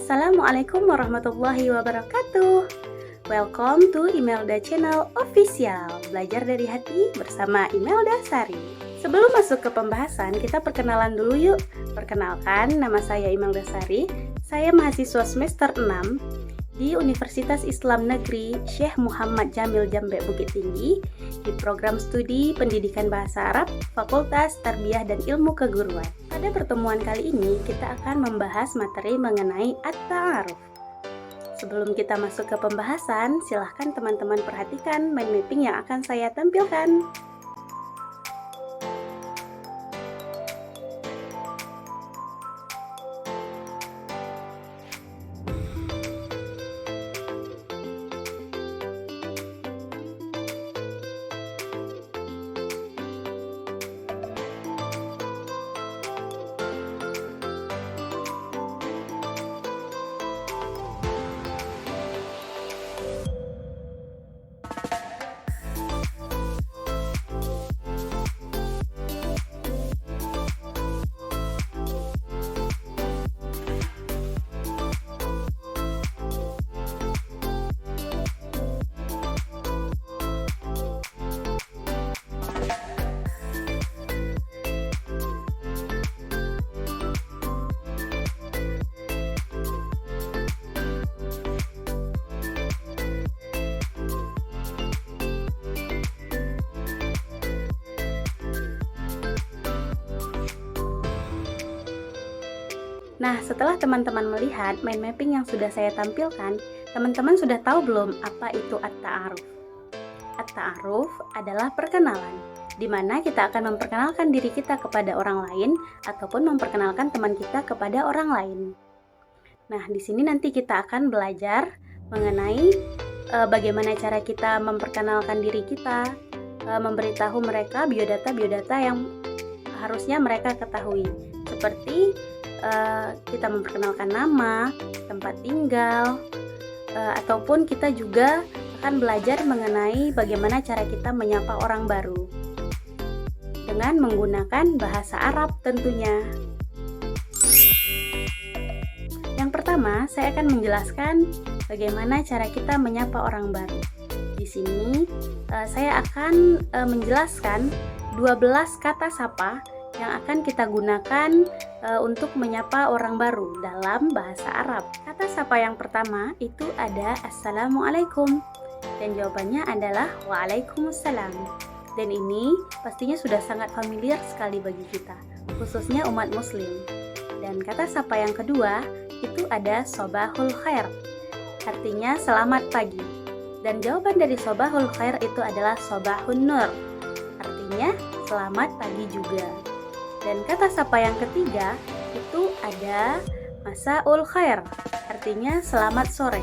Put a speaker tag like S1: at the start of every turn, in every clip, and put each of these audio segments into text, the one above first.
S1: Assalamualaikum warahmatullahi wabarakatuh. Welcome to Imelda Channel Official. Belajar dari hati bersama Imelda Sari. Sebelum masuk ke pembahasan, kita perkenalan dulu yuk. Perkenalkan, nama saya Imelda Sari. Saya mahasiswa semester 6 di Universitas Islam Negeri Syekh Muhammad Jamil Jambe Bukit Tinggi di program studi Pendidikan Bahasa Arab, Fakultas Tarbiyah dan Ilmu Keguruan. Pada pertemuan kali ini, kita akan membahas materi mengenai At-Ta'aruf. Sebelum kita masuk ke pembahasan, silahkan teman-teman perhatikan mind mapping yang akan saya tampilkan. Nah, setelah teman-teman melihat mind mapping yang sudah saya tampilkan, teman-teman sudah tahu belum apa itu At-Ta'aruf? At-Ta'aruf adalah perkenalan, di mana kita akan memperkenalkan diri kita kepada orang lain ataupun memperkenalkan teman kita kepada orang lain. Nah, di sini nanti kita akan belajar mengenai bagaimana cara kita memperkenalkan diri kita, memberitahu mereka biodata-biodata yang harusnya mereka ketahui, seperti kita memperkenalkan nama, tempat tinggal, ataupun kita juga akan belajar mengenai bagaimana cara kita menyapa orang baru dengan menggunakan bahasa Arab tentunya. Yang pertama, saya akan menjelaskan bagaimana cara kita menyapa orang baru. Di sini saya akan menjelaskan 12 kata sapa yang akan kita gunakan untuk menyapa orang baru dalam bahasa Arab. Kata sapa yang pertama itu ada Assalamualaikum, dan jawabannya adalah Waalaikumsalam. Dan ini pastinya sudah sangat familiar sekali bagi kita, khususnya umat muslim. Dan kata sapa yang kedua itu ada Sobahul Khair, artinya selamat pagi. Dan jawaban dari Sobahul Khair itu adalah Sobahun Nur, artinya selamat pagi juga. Dan kata sapa yang ketiga itu ada Masaul Khair, artinya selamat sore.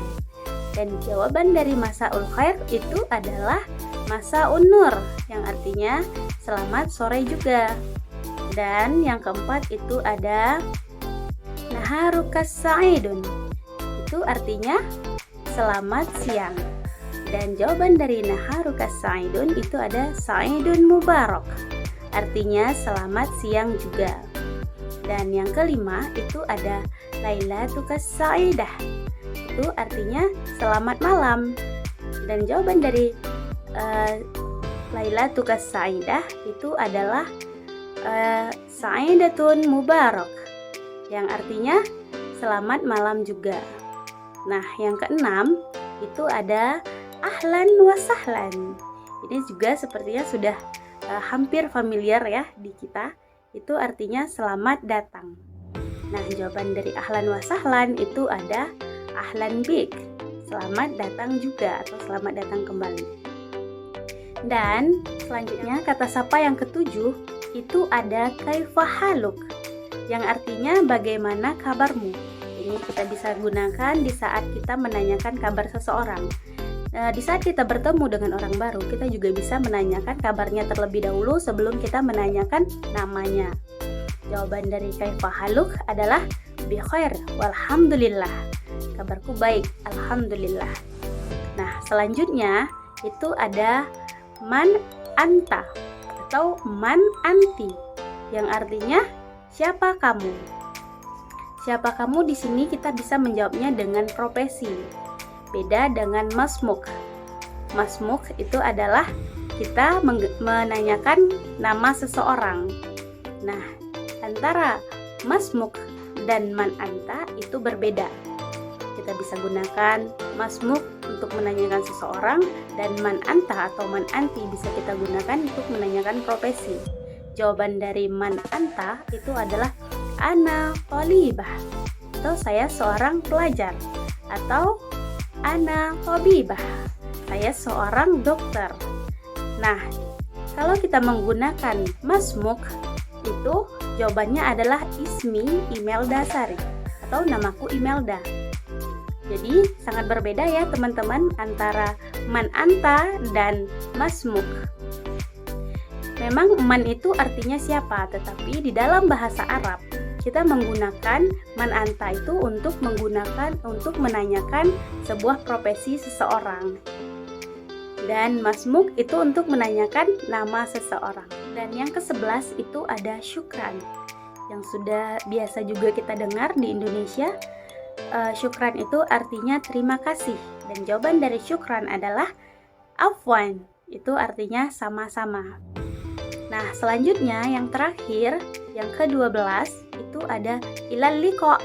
S1: Dan jawaban dari Masaul Khair itu adalah Masaun Nur, yang artinya selamat sore juga. Dan yang keempat itu ada Naharukas Sa'idun, itu artinya selamat siang. Dan jawaban dari Naharukas Sa'idun itu ada Sa'idun Mubarak, artinya selamat siang juga. Dan yang kelima itu ada Lailatukas Sa'idah, itu artinya selamat malam. Dan jawaban dari Lailatukas Sa'idah itu adalah Sa'idatun Mubarak, yang artinya selamat malam juga. Nah, yang keenam itu ada Ahlan wa Sahlan. Ini juga sepertinya sudah hampir familiar ya di kita, itu artinya selamat datang. Nah, jawaban dari Ahlan wa Sahlan itu ada Ahlan bik, selamat datang juga atau selamat datang kembali. Dan selanjutnya kata sapa yang ketujuh itu ada Kaifa haluk, yang artinya bagaimana kabarmu. Ini kita bisa gunakan di saat kita menanyakan kabar seseorang. Di saat kita bertemu dengan orang baru, kita juga bisa menanyakan kabarnya terlebih dahulu sebelum kita menanyakan namanya. Jawaban dari Kaifa haluk adalah Bi khair walhamdulillah, kabarku baik, alhamdulillah. Nah, selanjutnya itu ada Man anta atau Man anti, yang artinya siapa kamu. siapa kamu di sini kita bisa menjawabnya dengan profesi. Beda dengan masmuk. Masmuk itu adalah kita menanyakan nama seseorang. Nah, antara masmuk dan man anta itu berbeda. Kita bisa gunakan masmuk untuk menanyakan seseorang, dan man anta atau man anti bisa kita gunakan untuk menanyakan profesi. Jawaban dari man anta itu adalah ana thalibah, atau saya seorang pelajar, atau ana tabibah, saya seorang dokter. Nah, kalau kita menggunakan masmuk itu jawabannya adalah ismi Imelda Sari, atau namaku Imelda. Jadi sangat berbeda ya teman-teman antara man anta dan masmuk. Memang man itu artinya siapa, tetapi di dalam bahasa Arab kita menggunakan man anta itu untuk menanyakan sebuah profesi seseorang. Dan masmuk itu untuk menanyakan nama seseorang. Dan yang ke-11 itu ada syukran, yang sudah biasa juga kita dengar di Indonesia. Syukran itu artinya terima kasih, dan jawaban dari syukran adalah afwan, itu artinya sama-sama. Nah, selanjutnya yang terakhir, yang ke-12 itu ada ilal liqa,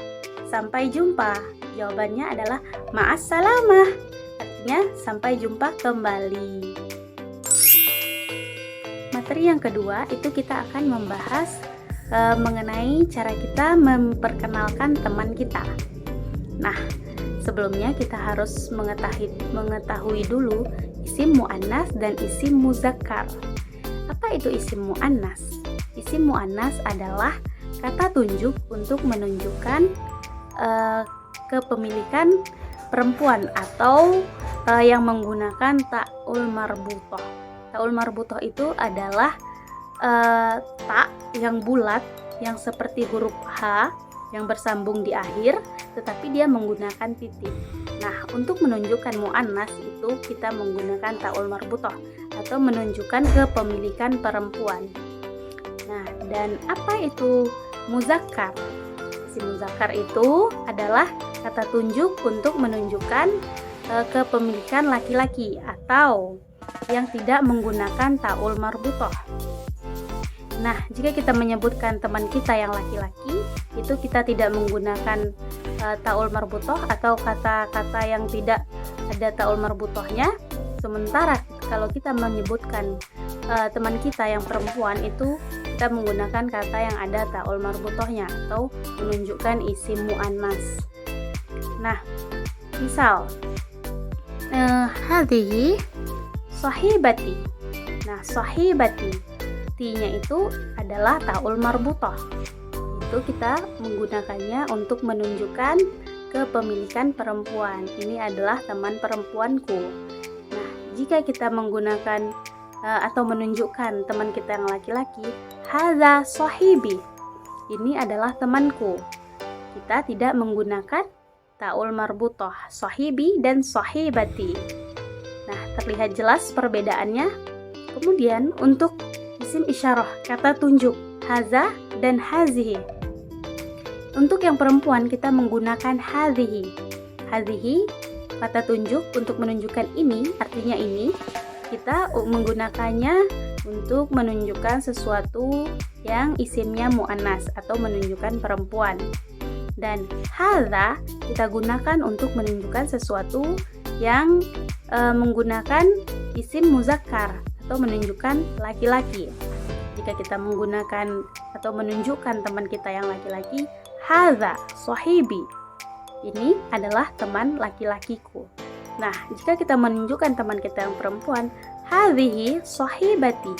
S1: sampai jumpa. Jawabannya adalah ma'assalamah, artinya sampai jumpa kembali. Materi yang kedua itu kita akan membahas mengenai cara kita memperkenalkan teman kita. Nah, sebelumnya kita harus mengetahui dulu isim muannas dan isim muzakkar. Apa itu isim muannas? Isim muannas adalah kata tunjuk untuk menunjukkan kepemilikan perempuan atau yang menggunakan ta'ul marbutoh. Ta'ul marbutoh itu adalah ta yang bulat yang seperti huruf H yang bersambung di akhir, tetapi dia menggunakan titik. Nah, untuk menunjukkan muannas itu kita menggunakan ta'ul marbutoh atau menunjukkan kepemilikan perempuan. Nah, dan apa itu muzakkar? Si muzakkar itu adalah kata tunjuk untuk menunjukkan kepemilikan laki-laki atau yang tidak menggunakan ta'ul marbutoh. Nah, jika kita menyebutkan teman kita yang laki-laki, itu kita tidak menggunakan ta'ul marbutoh atau kata-kata yang tidak ada ta'ul marbutohnya. Sementara kalau kita menyebutkan teman kita yang perempuan, itu kita menggunakan kata yang ada ta'ul marbutohnya atau menunjukkan isim muannas. Nah, misal hadhihi sahibati. Nah, sahibati, T-nya itu adalah ta'ul marbutoh. Itu kita menggunakannya untuk menunjukkan kepemilikan perempuan. Ini adalah teman perempuanku. Nah, jika kita menggunakan atau menunjukkan teman kita yang laki-laki, hadza sahibi, ini adalah temanku. Kita tidak menggunakan ta'ul marbutoh, sahibi dan sahibati. Nah, terlihat jelas perbedaannya. Kemudian untuk isim isyarah, kata tunjuk, haza dan hazihi. Untuk yang perempuan kita menggunakan hazihi. Hazihi, kata tunjuk untuk menunjukkan ini, artinya ini. Kita menggunakannya untuk menunjukkan sesuatu yang isimnya muannas atau menunjukkan perempuan. Dan haza kita gunakan untuk menunjukkan sesuatu yang menggunakan isim muzakkar atau menunjukkan laki-laki. Jika kita menggunakan atau menunjukkan teman kita yang laki-laki, hadza sahibi, ini adalah teman laki-lakiku. Nah, jika kita menunjukkan teman kita yang perempuan, hadhihi sahibati,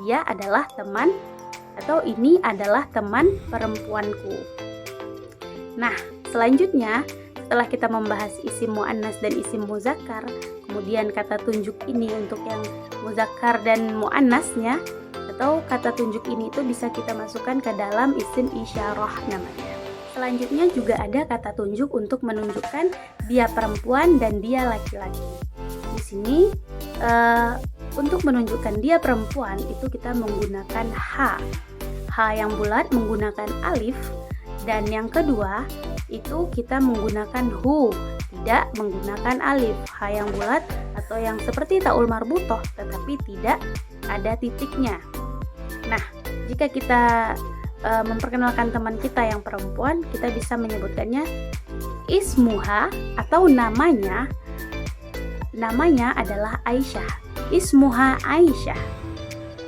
S1: dia adalah teman atau ini adalah teman perempuanku. Nah, selanjutnya setelah kita membahas isim muannas dan isim muzakkar, kemudian kata tunjuk ini untuk yang muzakkar dan muannasnya, atau kata tunjuk ini itu bisa kita masukkan ke dalam isim isyarah namanya. Selanjutnya juga ada kata tunjuk untuk menunjukkan dia perempuan dan dia laki-laki. Di sini untuk menunjukkan dia perempuan itu kita menggunakan H yang bulat menggunakan alif Dan yang kedua, itu kita menggunakan hu, tidak menggunakan alif, ha yang bulat atau yang seperti taul marbutoh tetapi tidak ada titiknya. Nah, jika kita memperkenalkan teman kita yang perempuan, kita bisa menyebutkannya ismuha atau namanya adalah Aisyah. Ismuha Aisyah.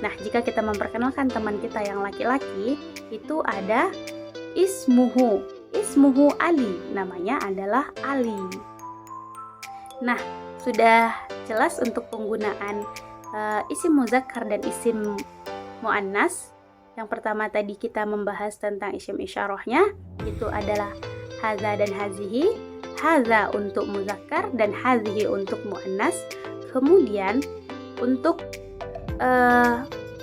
S1: Nah, jika kita memperkenalkan teman kita yang laki-laki, itu ada ismuhu Ali, namanya adalah Ali. Nah, sudah jelas untuk penggunaan isim muzakkar dan isim muannas. Yang pertama tadi kita membahas tentang isim isyarahnya, itu adalah haza dan hazihi. Haza untuk muzakkar dan hazihi untuk muannas. Kemudian untuk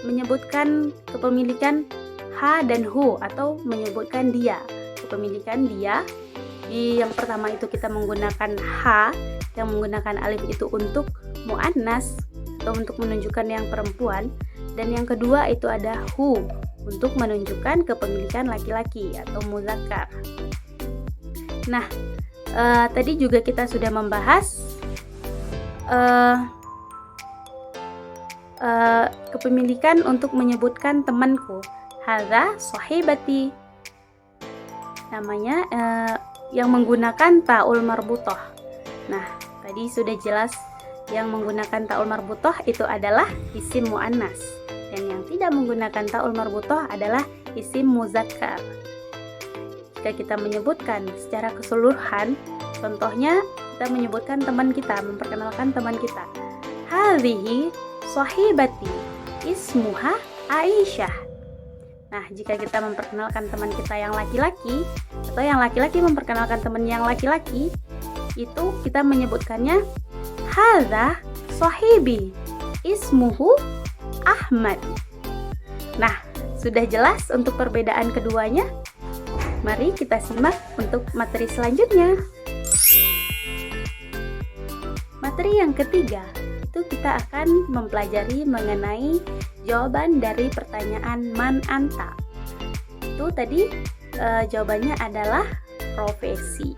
S1: menyebutkan kepemilikan ha dan hu atau menyebutkan dia, kepemilikan dia. Yang pertama itu kita menggunakan ha yang menggunakan alif itu untuk muannas atau untuk menunjukkan yang perempuan, dan yang kedua itu ada hu untuk menunjukkan kepemilikan laki-laki atau muzakkar. Nah, tadi juga kita sudah membahas kepemilikan untuk menyebutkan temanku. Hadza sahibati, namanya yang menggunakan taul marbutoh. Nah, tadi sudah jelas yang menggunakan taul marbutoh itu adalah isim muannas, dan yang tidak menggunakan taul marbutoh adalah isim muzakkar. Jika kita menyebutkan secara keseluruhan, contohnya kita menyebutkan teman kita, memperkenalkan teman kita. Hadhihi sahibati ismuha Aisyah. Nah, jika kita memperkenalkan teman kita yang laki-laki atau yang laki-laki memperkenalkan teman yang laki-laki, itu kita menyebutkannya hadza sahibi ismuhu Ahmad. Nah, sudah jelas untuk perbedaan keduanya. Mari kita simak untuk materi selanjutnya. Materi yang ketiga, itu kita akan mempelajari mengenai jawaban dari pertanyaan man anta. Itu tadi jawabannya adalah profesi.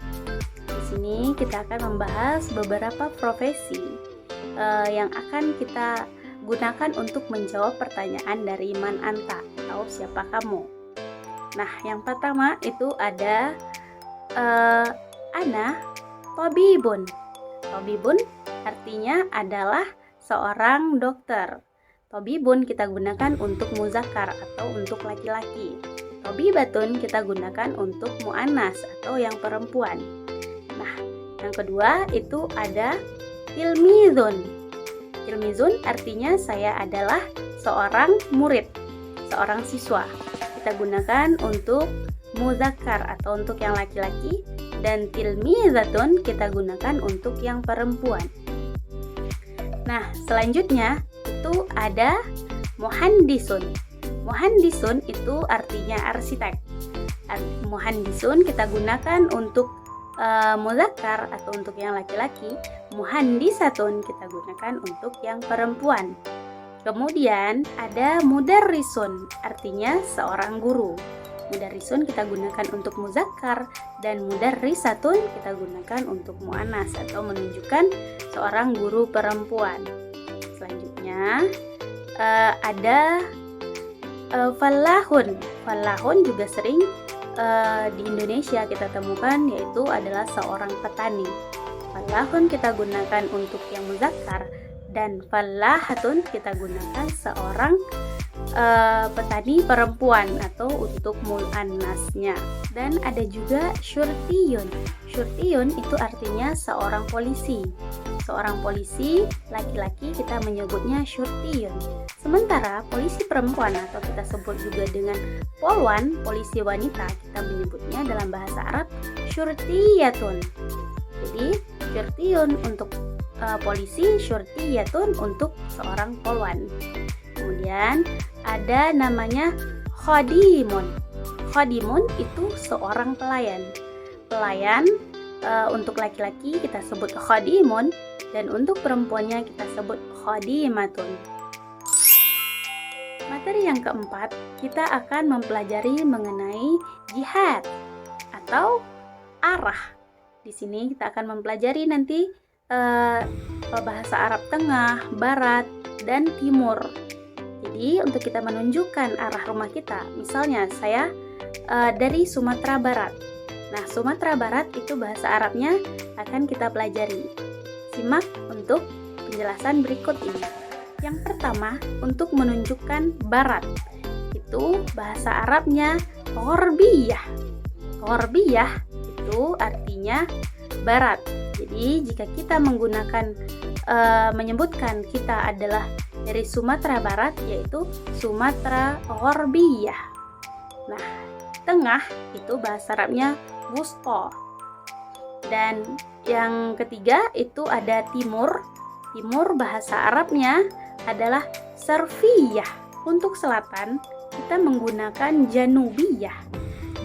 S1: Di sini kita akan membahas beberapa profesi yang akan kita gunakan untuk menjawab pertanyaan dari man anta atau siapa kamu. Nah, yang pertama itu ada ana tabibun. Tabibun artinya adalah seorang dokter. Tabibun kita gunakan untuk muzakkar atau untuk laki-laki. Tabibatun kita gunakan untuk muannas atau yang perempuan. Nah, yang kedua itu ada tilmizun. Tilmizun artinya saya adalah seorang murid, seorang siswa. Kita gunakan untuk muzakkar atau untuk yang laki-laki, dan tilmizatun kita gunakan untuk yang perempuan. Nah, selanjutnya itu ada muhandisun. Muhandisun itu artinya arsitek. Muhandisun kita gunakan untuk muzakkar atau untuk yang laki-laki. Muhandisatun kita gunakan untuk yang perempuan. Kemudian ada mudarrisun, artinya seorang guru. Mudarrisun kita gunakan untuk muzakkar, dan mudarrisatun kita gunakan untuk muannas atau menunjukkan seorang guru perempuan. Selanjutnya ada fallahun. Fallahun juga sering di Indonesia kita temukan, yaitu adalah seorang petani. Fallahun kita gunakan untuk yang muzakkar, dan fallahatun kita gunakan seorang petani perempuan atau untuk muannasnya. Dan ada juga syurtiyun. Syurtiyun itu artinya seorang polisi. Seorang polisi laki-laki kita menyebutnya syurtiyun. Sementara polisi perempuan atau kita sebut juga dengan polwan, polisi wanita, kita menyebutnya dalam bahasa Arab syurtiyatun. Jadi syurtiyun untuk polisi, syurtiyatun untuk seorang polwan. Kemudian ada namanya khadimun. Khadimun itu seorang pelayan. Pelayan untuk laki-laki kita sebut khadimun, dan untuk perempuannya kita sebut khadimatun. Materi yang keempat, kita akan mempelajari mengenai jihad atau arah. Di sini kita akan mempelajari nanti bahasa Arab Tengah, Barat, dan Timur. Jadi untuk kita menunjukkan arah rumah kita, misalnya saya dari Sumatera Barat. Nah, Sumatera Barat itu bahasa Arabnya akan kita pelajari. Simak untuk penjelasan berikut ini. Yang pertama, untuk menunjukkan barat, itu bahasa Arabnya Ghorbiyah. Ghorbiyah itu artinya barat. Jadi jika kita menggunakan menyebutkan kita adalah dari Sumatera Barat, yaitu Sumatera Ghorbiyah. Nah, tengah itu bahasa Arabnya Wusta. Dan yang ketiga itu ada timur. Timur bahasa Arabnya adalah Sarfiyah. Untuk selatan kita menggunakan Janubiyah.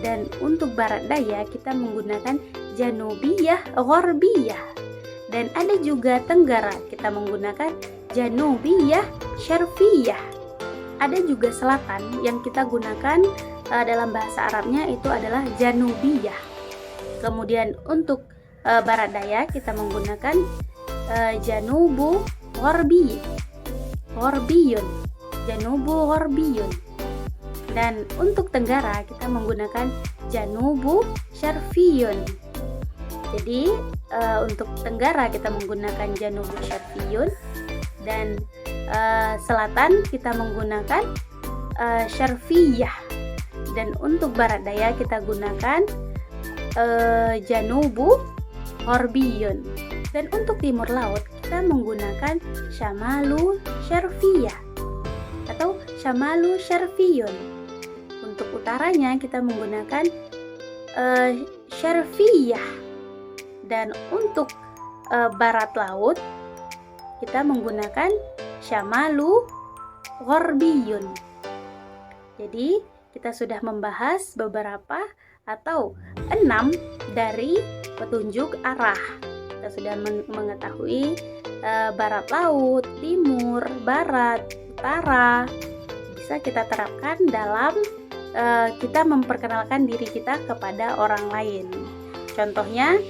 S1: Dan untuk barat daya kita menggunakan Janubiyah Ghorbiyah. Dan ada juga tenggara, kita menggunakan Janubiyah Syarfiyah. Ada juga selatan yang kita gunakan dalam bahasa Arabnya itu adalah Janubiyah. Kemudian untuk barat daya kita menggunakan Janubu Ghorbiyun. Janubu Ghorbiyun. Dan untuk tenggara kita menggunakan Janubu Syarfiyun. Jadi untuk tenggara kita menggunakan Janubu Syarfiyun, dan selatan kita menggunakan Syarfiyah. Dan untuk barat daya kita gunakan Janubu Ghorbiyun. Dan untuk timur laut kita menggunakan Syamalu Syarfiyah atau Syamalu Syarfiyun. Untuk utaranya kita menggunakan Syarfiyah. Dan untuk barat laut kita menggunakan Syamalu Ghorbiyun. Jadi kita sudah membahas beberapa atau 6 dari petunjuk arah. Kita sudah mengetahui barat laut, timur, barat, utara. Bisa kita terapkan dalam kita memperkenalkan diri kita kepada orang lain. Contohnya,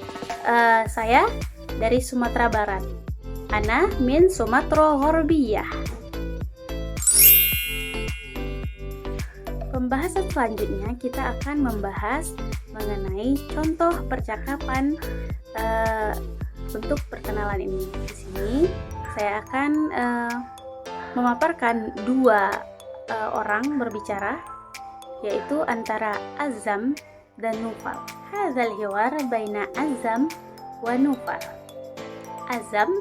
S1: saya dari Sumatera Barat. Ana min Sumatera Ghorbiyah. Pembahasan selanjutnya kita akan membahas mengenai contoh percakapan untuk perkenalan ini. Di sini saya akan memaparkan 2 orang berbicara, yaitu antara Azam dan Nufal. Hadzal hiwar baina Azam wa Nufal. Azam,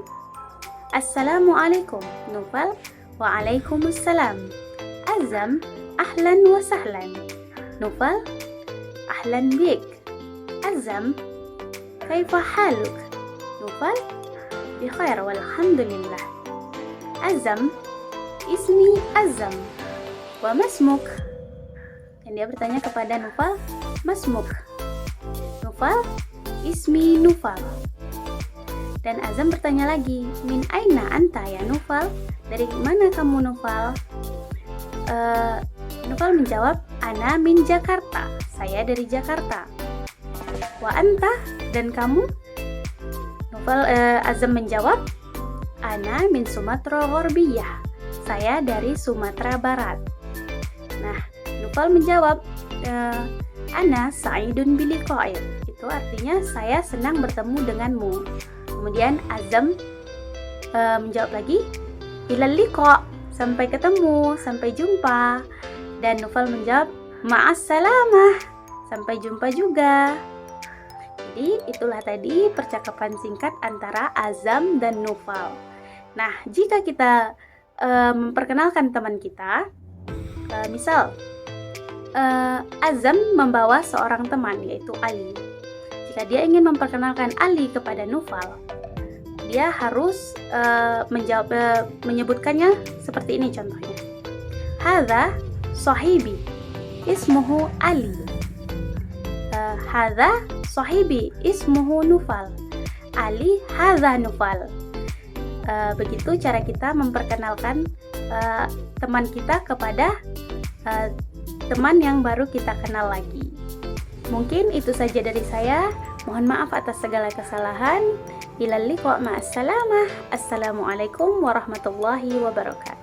S1: Assalamualaikum. Nufal, Waalaikumsalam. Azam, ahlan wa sahlan. Nufal, ahlan bik. Azam, kaifa haluk? Nufal, bikhair walhamdulillah. Azam, ismi Azam. Wa masmuk? Dan dia bertanya kepada Nufal, masmuk? Nufal, ismi Nufal. Dan Azam bertanya lagi, min aina anta ya Nufal? Dari mana kamu Nufal? Nufal menjawab, ana min Jakarta. Saya dari Jakarta. Wa anta? Dan kamu? Azam menjawab, ana min Sumatera Ghorbiyah. Saya dari Sumatera Barat. Nah, Nufal menjawab, ana sa'idun biliqa'ik. Itu artinya saya senang bertemu denganmu. Kemudian Azam menjawab lagi, ilal liqa, sampai ketemu, sampai jumpa. Dan Nufal menjawab, ma'assalamah, sampai jumpa juga. Jadi itulah tadi percakapan singkat antara Azam dan Nufal. Nah, jika kita memperkenalkan teman kita, misal Azam membawa seorang teman, yaitu Ali. Jika dia ingin memperkenalkan Ali kepada Nufal, dia harus menyebutkannya seperti ini contohnya. Hadza sahibi, ismuhu Ali. Hadza sahibi, ismuhu Nufal. Ali, hadza Nufal. Begitu cara kita memperkenalkan teman kita kepada teman yang baru kita kenal lagi. Mungkin itu saja dari saya. Mohon maaf atas segala kesalahan. Ilal liqa ma'assalamah. Assalamualaikum warahmatullahi wabarakatuh.